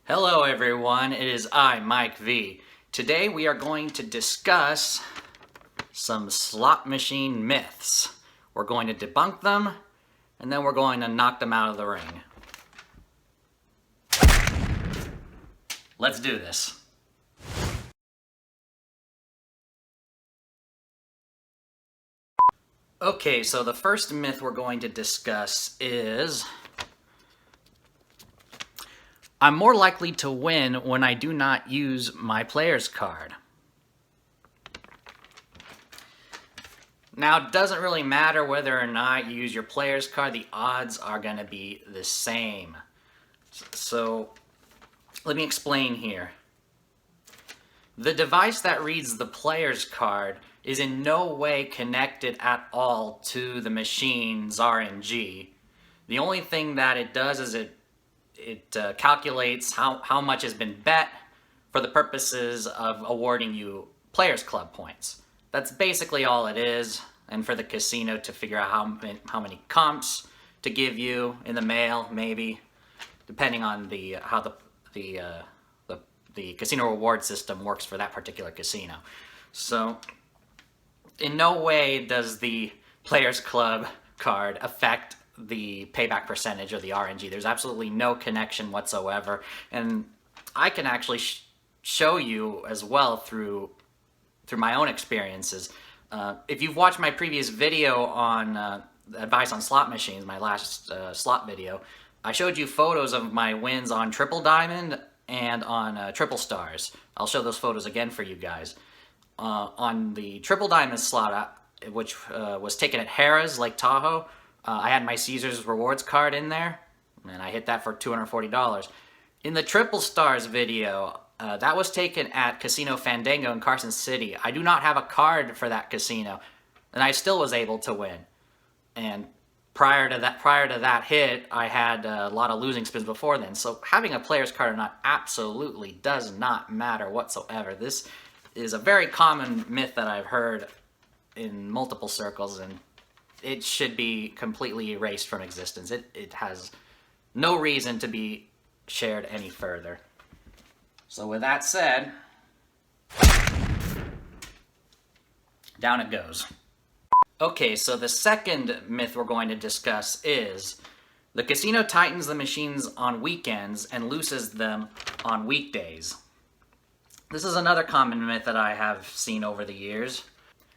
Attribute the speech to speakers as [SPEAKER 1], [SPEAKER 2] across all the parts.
[SPEAKER 1] Hello everyone, it is I, Mike V. Today we are going to discuss some slot machine myths. We're going to debunk them, and then we're going to knock them out of the ring. Let's do this. Okay, so the first myth we're going to discuss is I'm more likely to win when I do not use my player's card. Now, it doesn't really matter whether or not you use your player's card, the odds are going to be the same. So, let me explain here. The device that reads the player's card is in no way connected at all to the machine's RNG. The only thing that it does is it calculates how much has been bet for the purposes of awarding you Players Club points. That's basically all it is, and for the casino to figure out how many comps to give you in the mail, maybe, depending on how the casino reward system works for that particular casino. So, in no way does the Players Club card affect the payback percentage or the RNG. There's absolutely no connection whatsoever, and I can actually show you as well through my own experiences. If you've watched my previous video on advice on slot machines, my last slot video, I showed you photos of my wins on Triple Diamond and on Triple Stars. I'll show those photos again for you guys. On the Triple Diamond slot, which was taken at Harrah's, Lake Tahoe, I had my Caesars rewards card in there, and I hit that for $240. In the Triple Stars video, that was taken at Casino Fandango in Carson City. I do not have a card for that casino, and I still was able to win. And prior to that hit, I had a lot of losing spins before then. So having a player's card or not absolutely does not matter whatsoever. This is a very common myth that I've heard in multiple circles, and it should be completely erased from existence. It has no reason to be shared any further. So with that said, down it goes. Okay, so the second myth we're going to discuss is the casino tightens the machines on weekends and loosens them on weekdays. This is another common myth that I have seen over the years.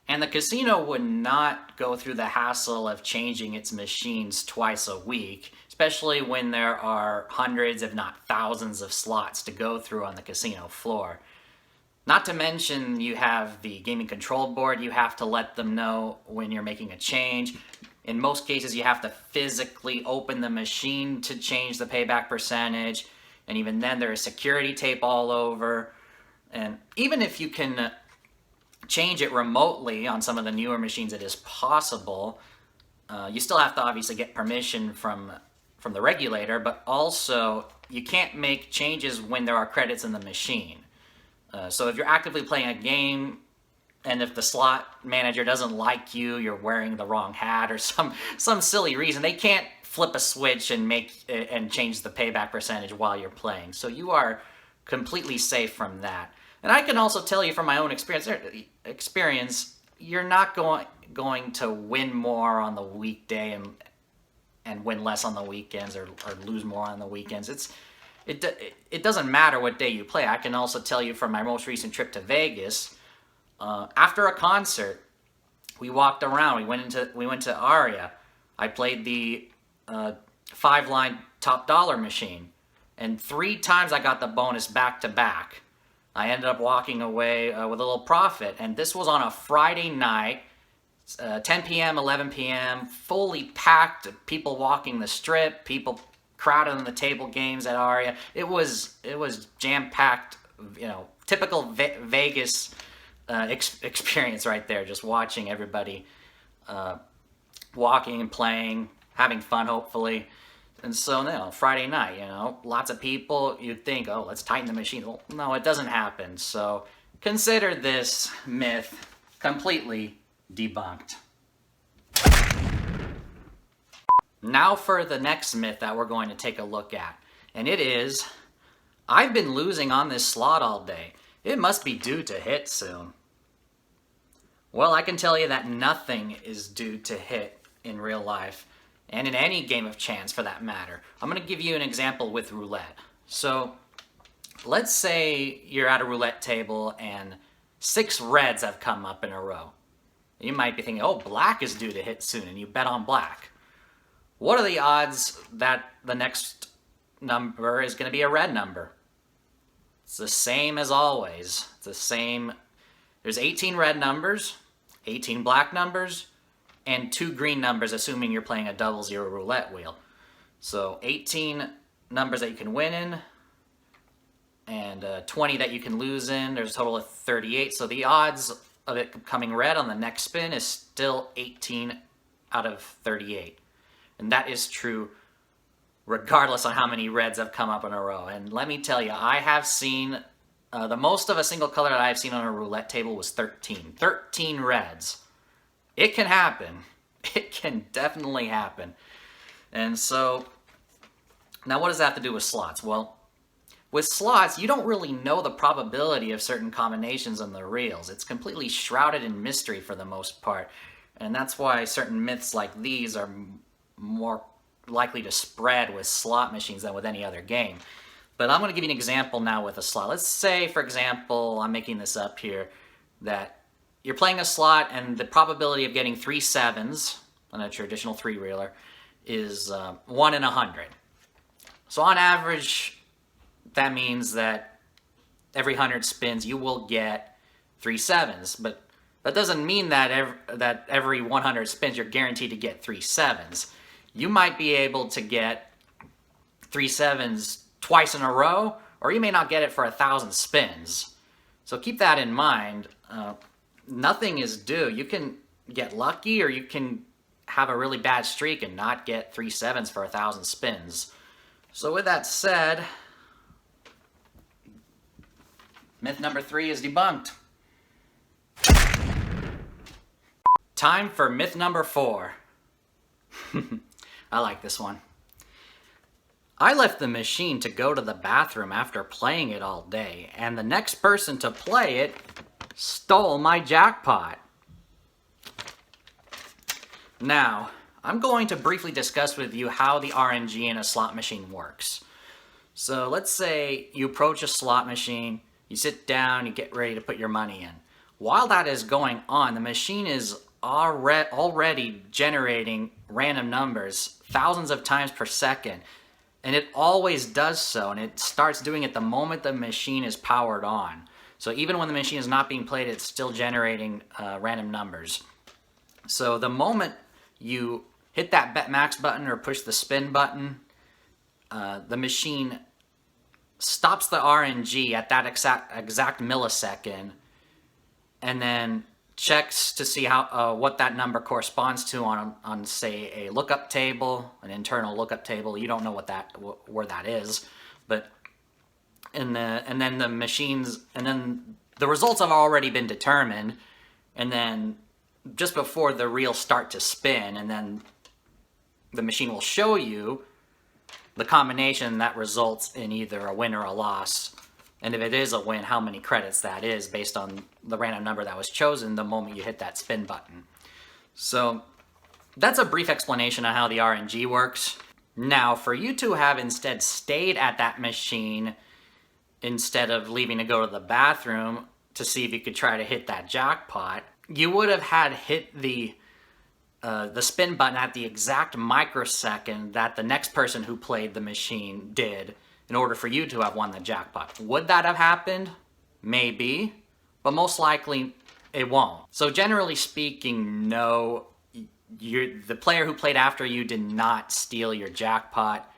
[SPEAKER 1] And the casino would not go through the hassle of changing its machines twice a week, especially when there are hundreds, if not thousands, of slots to go through on the casino floor. Not to mention, you have the gaming control board. You have to let them know when you're making a change. In most cases, you have to physically open the machine to change the payback percentage. And even then, there is security tape all over. And even if you can change it remotely on some of the newer machines, it is possible. You still have to obviously get permission from the regulator, but also you can't make changes when there are credits in the machine. So if you're actively playing a game, and if the slot manager doesn't like you, you're wearing the wrong hat or some silly reason, they can't flip a switch and change the payback percentage while you're playing. So you are completely safe from that. And I can also tell you from my own experience, you're not going to win more on the weekday and win less on the weekends, or lose more on the weekends. It doesn't matter what day you play. I can also tell you from my most recent trip to Vegas, after a concert, we walked around. We went to Aria. I played the 5-line top dollar machine, and 3 times I got the bonus back to back. I ended up walking away with a little profit, and this was on a Friday night, 10 p.m., 11 p.m., fully packed, people walking the strip, people crowded on the table games at Aria. It was jam-packed, typical Vegas experience right there, just watching everybody walking and playing, having fun, hopefully. And so, Friday night, lots of people, you'd think, oh, let's tighten the machine. Well, no, it doesn't happen. So consider this myth completely debunked. Now for the next myth that we're going to take a look at. And it is, I've been losing on this slot all day. It must be due to hit soon. Well, I can tell you that nothing is due to hit in real life, and in any game of chance for that matter. I'm going to give you an example with roulette. So, let's say you're at a roulette table and 6 reds have come up in a row. You might be thinking, oh, black is due to hit soon, and you bet on black. What are the odds that the next number is going to be a red number? It's the same as always. It's the same. There's 18 red numbers, 18 black numbers, and 2 green numbers, assuming you're playing a double zero roulette wheel. So 18 numbers that you can win in, and 20 that you can lose in. There's a total of 38. So the odds of it becoming red on the next spin is still 18 out of 38. And that is true regardless of how many reds have come up in a row. And let me tell you, I have seen, the most of a single color that I've seen on a roulette table was 13. 13 reds. It can happen. It can definitely happen. And so, now what does that have to do with slots? Well, with slots, you don't really know the probability of certain combinations on the reels. It's completely shrouded in mystery for the most part. And that's why certain myths like these are more likely to spread with slot machines than with any other game. But I'm going to give you an example now with a slot. Let's say, for example, I'm making this up here, that you're playing a slot and the probability of getting 3 sevens on a traditional 3-reeler is 1 in 100. So on average, that means that every 100 spins you will get 3 sevens. But that doesn't mean that every 100 spins you're guaranteed to get 3 sevens. You might be able to get 3 sevens twice in a row, or you may not get it for 1,000 spins. So keep that in mind. Nothing is due. You can get lucky, or you can have a really bad streak and not get 3 sevens for 1,000 spins. So with that said, myth number 3 is debunked. Time for myth number 4. I like this one. I left the machine to go to the bathroom after playing it all day, and the next person to play it stole my jackpot. Now, I'm going to briefly discuss with you how the RNG in a slot machine works. So let's say you approach a slot machine, you sit down, you get ready to put your money in. While that is going on, the machine is already generating random numbers thousands of times per second, and it always does so, and it starts doing it the moment the machine is powered on. So even when the machine is not being played, it's still generating random numbers. So the moment you hit that bet max button or push the spin button, the machine stops the RNG at that exact millisecond, and then checks to see how what that number corresponds to on say a lookup table, an internal lookup table. You don't know where that is, but and then the results have already been determined, and then just before the reels start to spin, and then the machine will show you the combination that results in either a win or a loss. And if it is a win, how many credits that is based on the random number that was chosen the moment you hit that spin button. So that's a brief explanation on how the RNG works. Now, for you to have instead stayed at that machine instead of leaving to go to the bathroom to see if you could try to hit that jackpot, you would have had hit the spin button at the exact microsecond that the next person who played the machine did, in order for you to have won the jackpot. Would that have happened? Maybe, but most likely it won't. So generally speaking, no, the player who played after you did not steal your jackpot.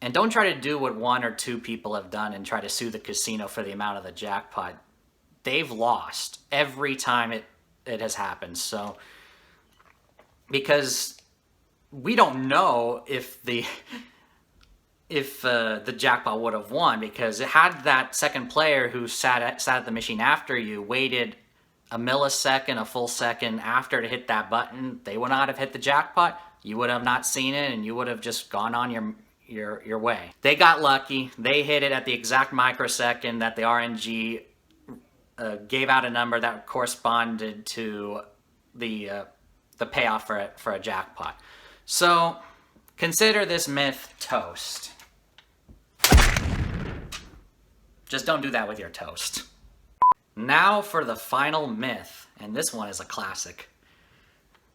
[SPEAKER 1] And don't try to do what 1 or 2 people have done and try to sue the casino for the amount of the jackpot. They've lost every time it has happened. So, because we don't know if the jackpot would have won, because it had that second player who sat at the machine after you waited a millisecond, a full second after to hit that button, they would not have hit the jackpot. You would have not seen it, and you would have just gone on your way. They got lucky. They hit it at the exact microsecond that the RNG gave out a number that corresponded to the payoff for a jackpot. So consider this myth toast. Just don't do that with your toast. Now for the final myth, and this one is a classic.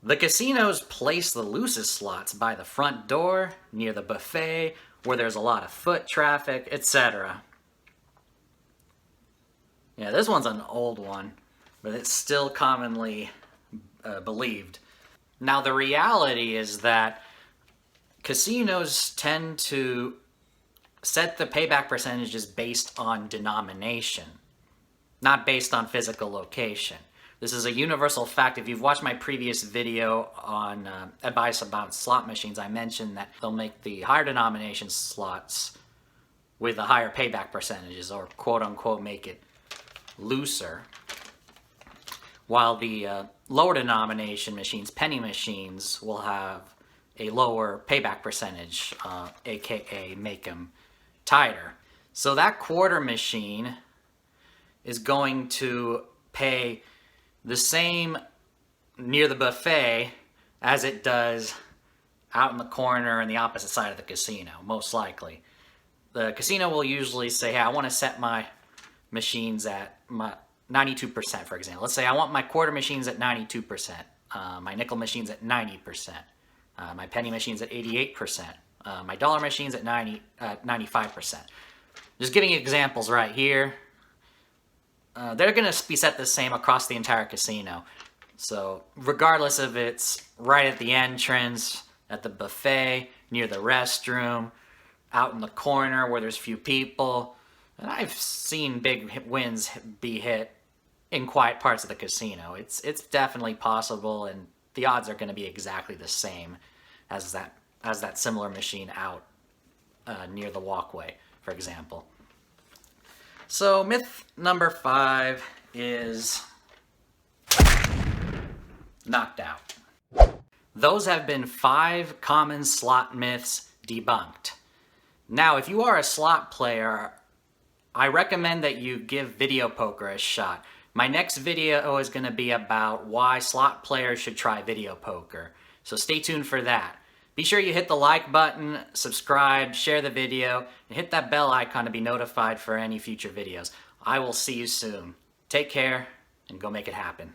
[SPEAKER 1] The casinos place the loosest slots by the front door, near the buffet, where there's a lot of foot traffic, etc. Yeah, this one's an old one, but it's still commonly believed. Now, the reality is that casinos tend to set the payback percentages based on denomination, not based on physical location. This is a universal fact. If you've watched my previous video on advice about slot machines, I mentioned that they'll make the higher denomination slots with the higher payback percentages, or quote-unquote make it looser, while the lower denomination machines, penny machines, will have a lower payback percentage, aka make them tighter. So that quarter machine is going to pay the same near the buffet as it does out in the corner and the opposite side of the casino, most likely. The casino will usually say, hey, I want to set my machines at my 92%, for example. Let's say I want my quarter machines at 92%, my nickel machines at 90%, my penny machines at 88%, my dollar machines at 95%. Just giving you examples right here. They're going to be set the same across the entire casino. So regardless if it's right at the entrance, at the buffet, near the restroom, out in the corner where there's few people, and I've seen big wins be hit in quiet parts of the casino. It's definitely possible, and the odds are going to be exactly the same as that similar machine out near the walkway, for example. So myth number 5 is knocked out. Those have been 5 common slot myths debunked. Now, if you are a slot player, I recommend that you give video poker a shot. My next video is going to be about why slot players should try video poker. So stay tuned for that. Be sure you hit the like button, subscribe, share the video, and hit that bell icon to be notified for any future videos. I will see you soon. Take care, and go make it happen.